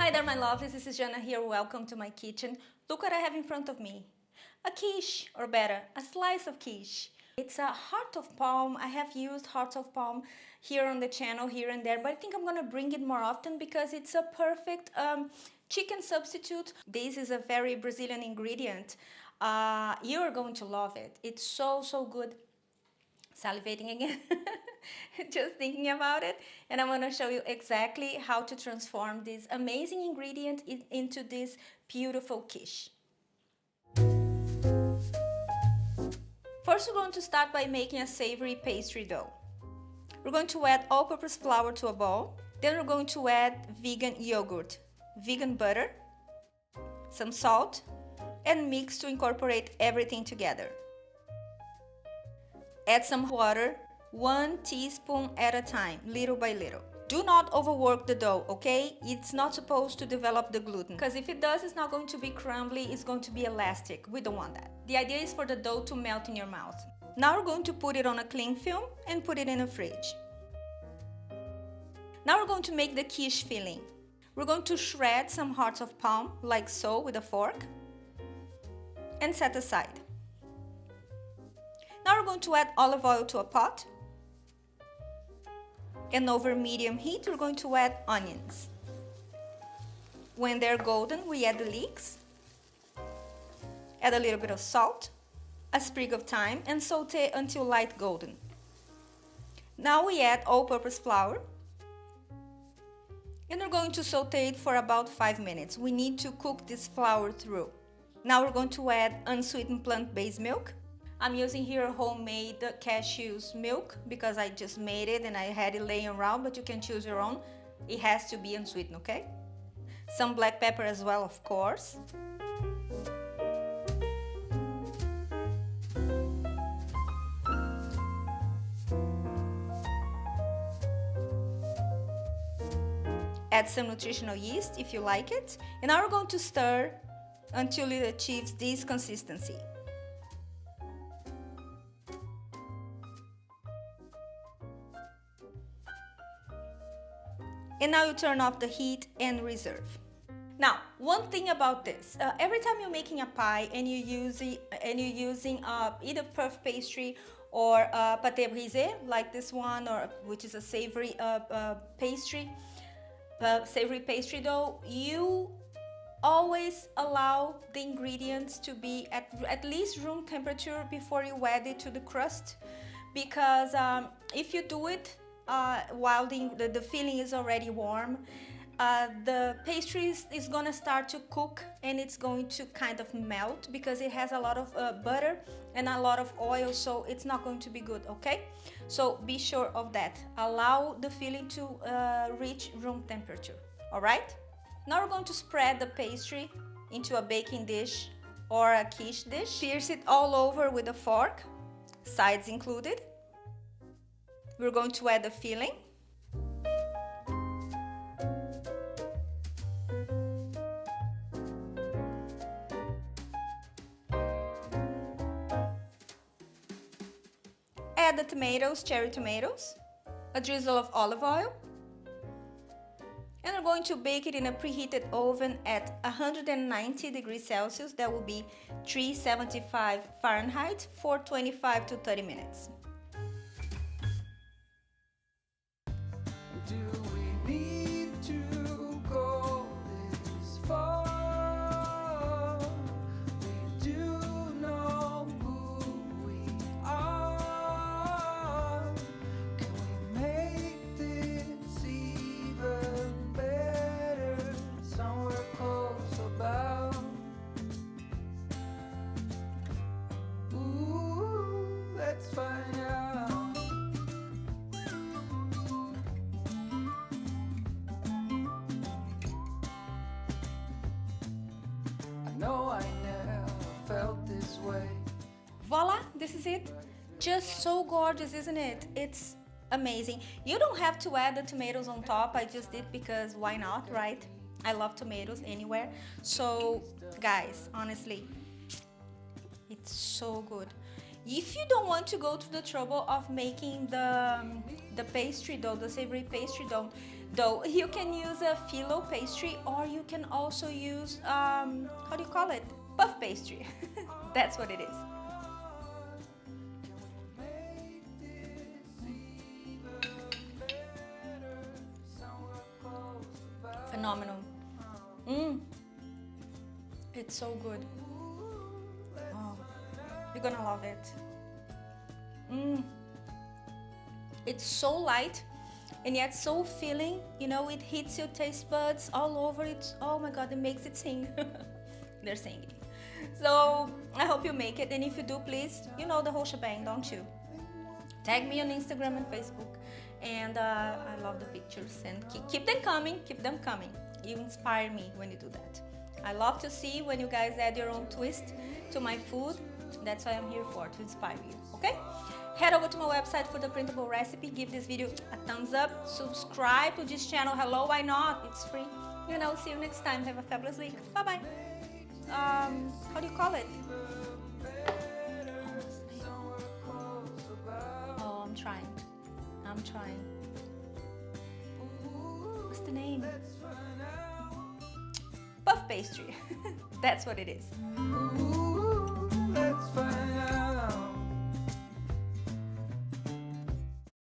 Hi there my lovelies, this is Jana here, welcome to my kitchen. Look what I have in front of me. A quiche, or better, a slice of quiche. It's a heart of palm. I have used hearts of palm here on the channel, here and there, but I think I'm gonna bring it more often because it's a perfect chicken substitute. This is a very Brazilian ingredient. You're going to love it. It's so good. Salivating again. Just thinking about it, and I'm going to show you exactly how to transform this amazing ingredient into this beautiful quiche. First, we're going to start by making a savory pastry dough. We're going to add all-purpose flour to a bowl. Then we're going to add vegan yogurt, vegan butter, some salt, and mix to incorporate everything together. Add some water, 1 teaspoon at a time, little by little. Do not overwork the dough, okay? It's not supposed to develop the gluten, because if it does, it's not going to be crumbly, it's going to be elastic. We don't want that. The idea is for the dough to melt in your mouth. Now we're going to put it on a cling film and put it in the fridge. Now we're going to make the quiche filling. We're going to shred some hearts of palm, like so, with a fork, and set aside. Now we're going to add olive oil to a pot, and over medium heat we're going to add onions. When they're golden, we add the leeks, add a little bit of salt, a sprig of thyme, and saute until light golden. Now we add all-purpose flour, and we're going to saute it for about 5 minutes. We need to cook this flour through. Now we're going to add unsweetened plant-based milk. I'm using here homemade cashews milk because I just made it and I had it laying around, but you can choose your own. It has to be unsweetened, okay? Some black pepper as well, of course. Add some nutritional yeast if you like it. And now we're going to stir until it achieves this consistency. And now you turn off the heat and reserve. Now, one thing about this, every time you're making a pie and you're using either puff pastry or pâté brisé, like this one, or which is a savory pastry dough, you always allow the ingredients to be at least room temperature before you add it to the crust, because if you do it while the filling is already warm, the pastry is going to start to cook and it's going to kind of melt because it has a lot of butter and a lot of oil, so it's not going to be good, okay? So be sure of that. Allow the filling to reach room temperature, all right? Now we're going to spread the pastry into a baking dish or a quiche dish. Pierce it all over with a fork, sides included. We're going to add the filling. Add the tomatoes, cherry tomatoes, a drizzle of olive oil, and we're going to bake it in a preheated oven at 190 degrees Celsius. That will be 375 Fahrenheit for 25 to 30 minutes. Do we need to go this far? We do know who we are. Can we make this even better? Somewhere close about. Ooh, let's find out. No, I never felt this way. Voila, this is it. Just so gorgeous, isn't it? It's amazing. You don't have to add the tomatoes on top. I just did because why not, right? I love tomatoes anywhere. So guys, honestly, it's so good. If you don't want to go to the trouble of making the pastry dough, the savory pastry dough, you can use a phyllo pastry, or you can also use how do you call it? Puff pastry. That's what it is. Phenomenal. It's so good. Oh, you're gonna love it. It's so light and yet so filling. You know, it hits your taste buds all over it. Oh my God, it makes it sing. They're singing. So I hope you make it, and if you do, please, you know the whole shebang, don't you? Tag me on Instagram and Facebook, and I love the pictures, and keep them coming, keep them coming. You inspire me when you do that. I love to see when you guys add your own twist to my food. That's what I'm here for, to inspire you, okay? Head over to my website for the printable recipe. Give this video a thumbs up. Subscribe to this channel. Hello, why not? It's free. You know, see you next time. Have a fabulous week. Bye-bye. How do you call it? Oh, I'm trying. What's the name? Puff pastry. That's what it is. Let's find out.